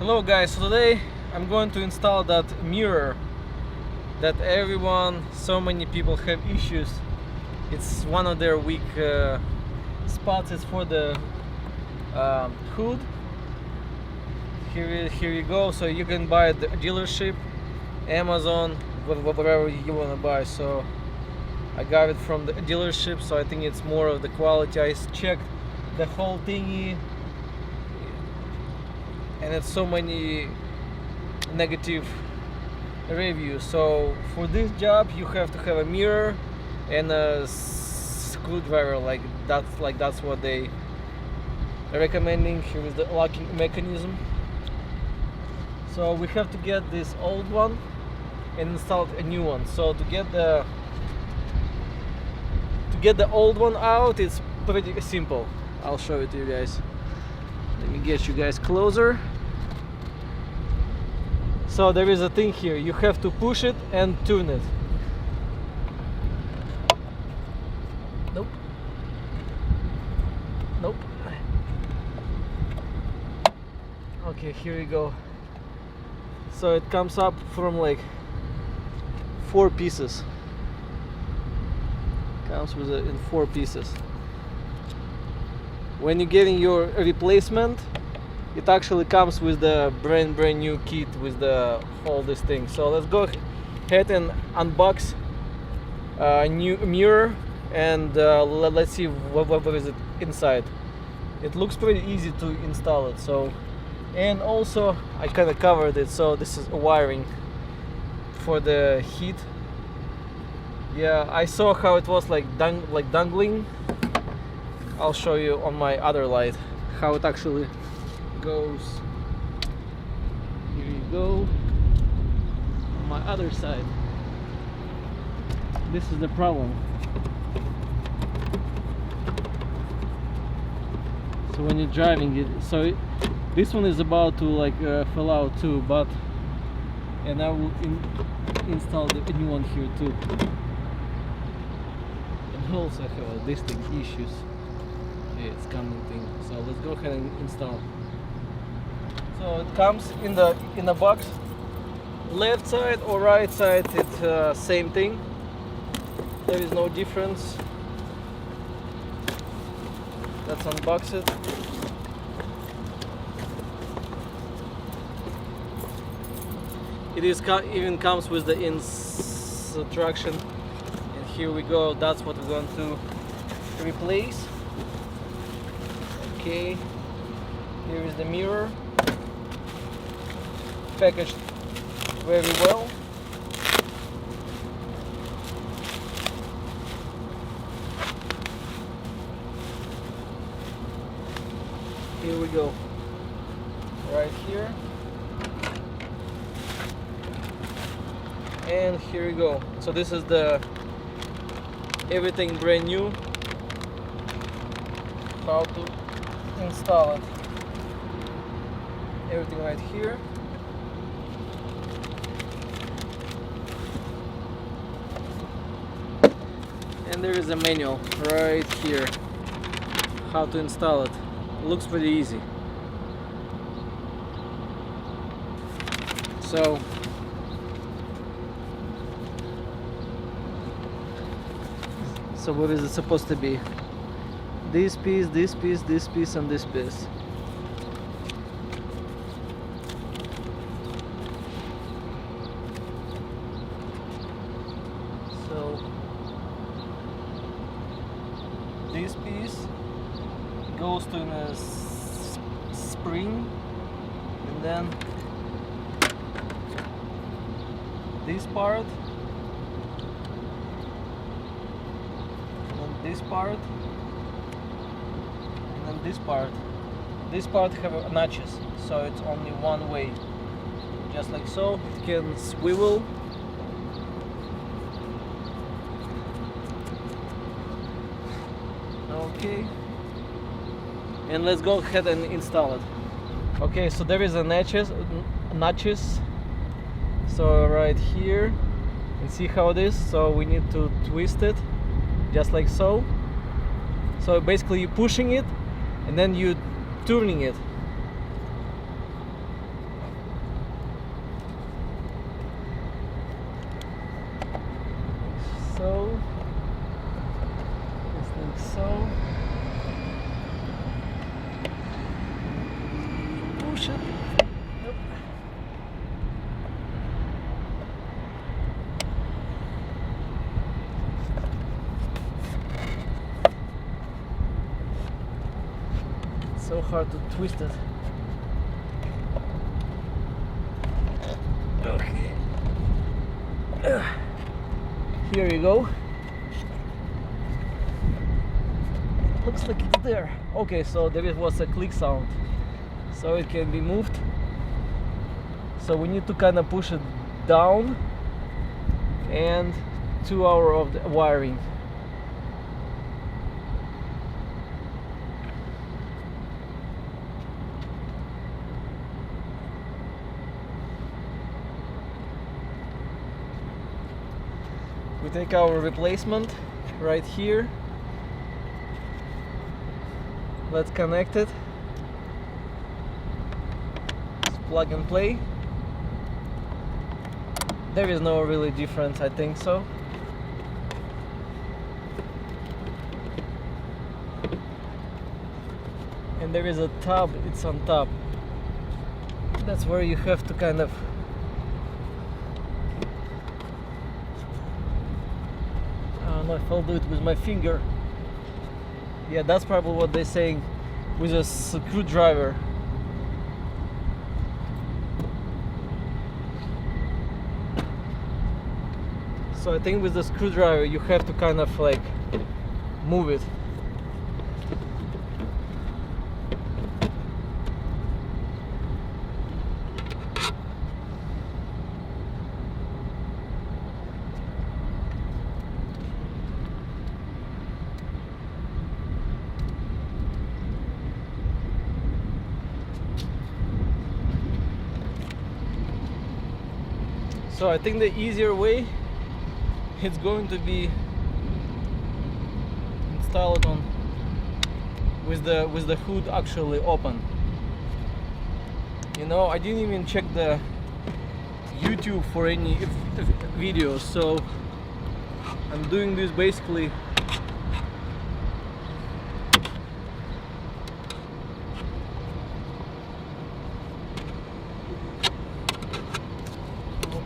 Hello guys, so today I'm going to install that mirror that so many people have issues. It's one of their weak spots. It's for the hood. Here you go. So you can buy at the dealership, Amazon, whatever you want to buy. So I got it from the dealership, so I think it's more of the quality. I checked the whole thingy, and it's so many negative reviews. So for this job you have to have a mirror and a screwdriver, that's what they recommending. Here is the locking mechanism. So we have to get this old one and install a new one. So to get the old one out, it's pretty simple. I'll show it to you guys. Let me get you guys closer. So there is a thing here, you have to push it and turn it. Nope. Okay, here you go. So it comes up from like 4 pieces. Comes with it in 4 pieces. When you're getting your replacement, it actually comes with the brand new kit with all this thing. So let's go ahead and unbox a new mirror and let's see what is it inside. It looks pretty easy to install it. So, and also I kind of covered it. So this is wiring for the heat. Yeah, I saw how it was like dangling. I'll show you on my other light how it actually goes. Here you go. On my other side, this is the problem. So when you're driving it, this one is about to fall out too, and I will install the new one here too. And also have distinct issues. Yeah, it's coming thing. So let's go ahead and install. So it comes in the box. Left side or right side, it's same thing. There is no difference. Let's unbox it. It even comes with the instruction. And here we go. That's what we're going to replace. Okay. Here is the mirror. Packaged very well. Here we go. Right here. And here we go. So this is everything brand new. How to install it. Everything right here. And there is a manual right here how to install it. It looks pretty easy. So what is it supposed to be? This piece, this piece, this piece, and this piece. So this piece goes to a spring, and then this part, and then this part, and then this part. This part have notches, so it's only one way, just like so. It can swivel. Okay, and let's go ahead and install it. Okay, so there is a notches. So right here, and see how it is. So we need to twist it, just like so. So basically you're pushing it, and then you turning it. So push it. Yep. It's so hard to twist it. Okay. Here you go. Looks like it's there. Okay, so there was a click sound, so it can be moved. So we need to kind of push it down and 2 hours of the wiring. We take our replacement right here. Let's connect it. It's plug and play. There is no really difference, I think so. And there is a tab, it's on top. That's where you have to kind of I don't know if I'll do it with my finger. Yeah, that's probably what they're saying, with a screwdriver. So I think with the screwdriver you have to kind of like move it. So I think the easier way, it's going to be install it on with the hood actually open. You know, I didn't even check the YouTube for any videos, so I'm doing this basically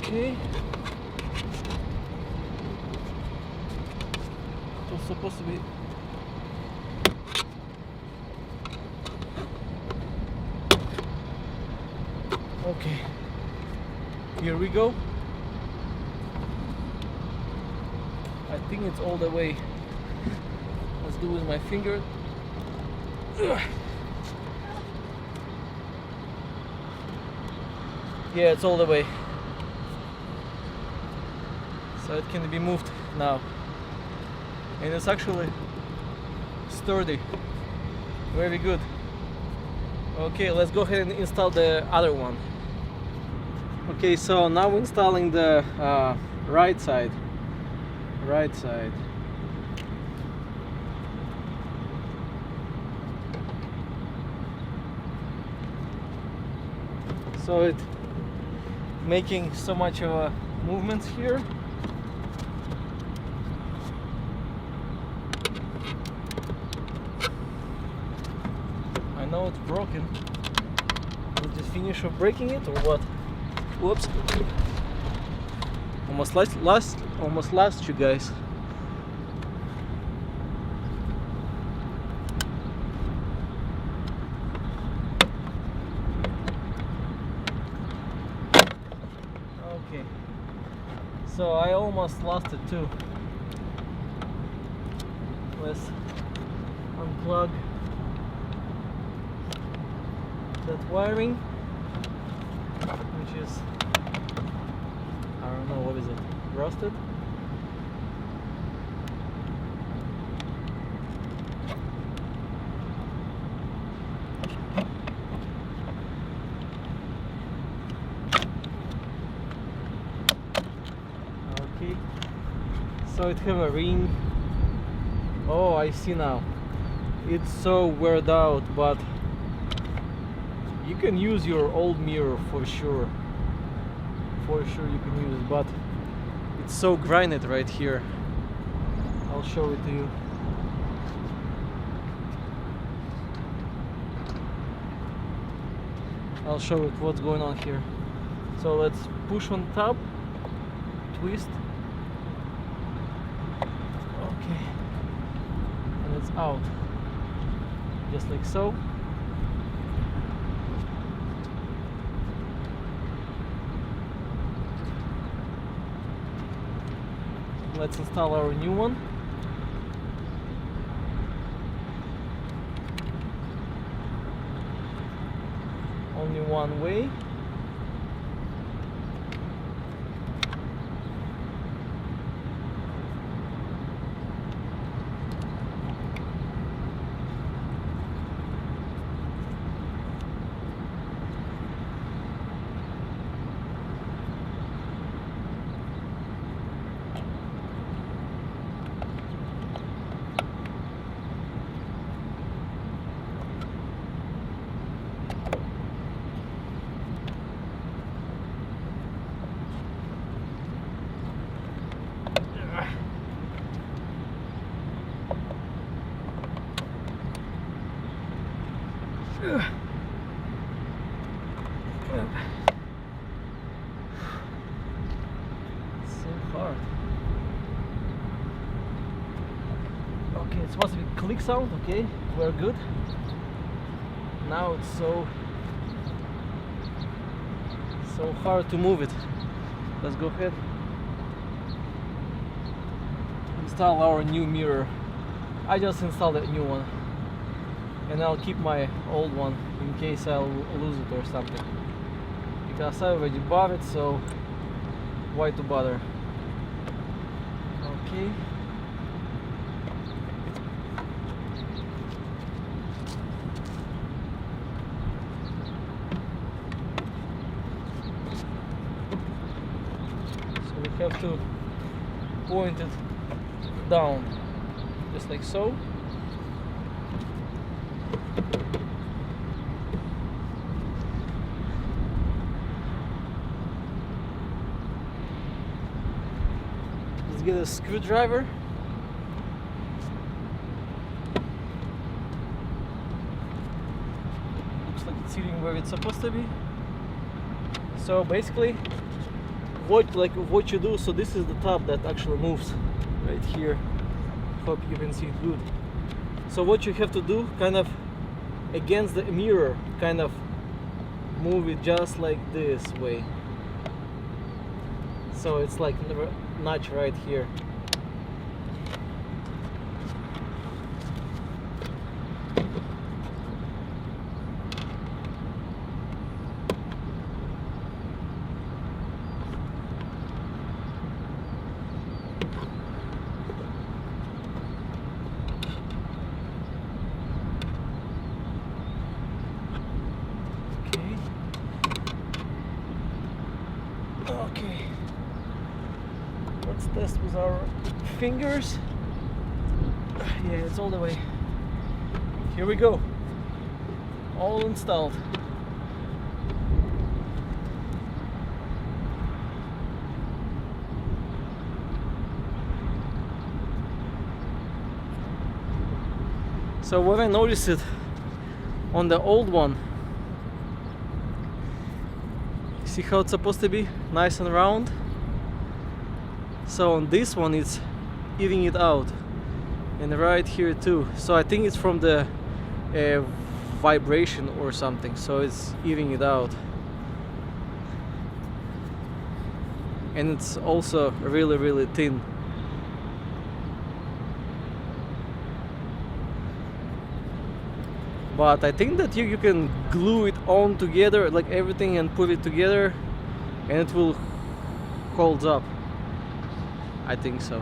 okay. It was supposed to be okay. Here we go. I think it's all the way. Let's do it with my finger. Yeah, it's all the way. So it can be moved now. And it's actually sturdy. Very good. Okay, let's go ahead and install the other one. Okay, so now we're installing the right side. So it making so much of a movements here. I know it's broken. We'll just finish off breaking it or what? Whoops. Almost lost you guys. Okay. So I almost lost it too. Let's unplug that wiring, which is, I don't know, what is it, rusted? Okay, so it have a ring. Oh, I see now. It's so weared out, but you can use your old mirror for sure. For sure you can use it, but it's so grinded right here. I'll show it to you. I'll show you what's going on here. So let's push on top, twist, okay, and it's out, just like so. Let's install our new one. Only one way. So hard. Okay, it's supposed to be click sound. Okay, we're good. Now it's so hard to move it. Let's go ahead. Install our new mirror. I just installed a new one, and I'll keep my old one in case I'll lose it or something, because I already bought it, so why to bother? Okay. So we have to point it down, just like so. Let's get a screwdriver. Looks like it's sitting where it's supposed to be. So basically, what you do, so this is the top that actually moves right here. Hope you can see it good. So what you have to do, kind of against the mirror, kind of move it just like this way. So it's like notch right here. Okay, let's test with our fingers. Yeah, it's all the way. Here we go. All installed. So what I noticed it on the old one, see how it's supposed to be nice and round? So on this one it's eating it out, and right here too. So I think it's from the vibration or something, so it's eating it out. And it's also really thin. But I think that you can glue it on together, like everything, and put it together, and it will hold up. I think so.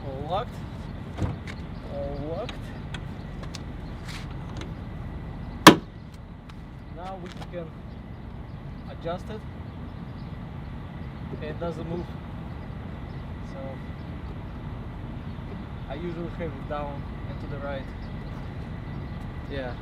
All locked. All locked. Now we can adjust it. It doesn't move, so I usually have it down and to the right. Yeah.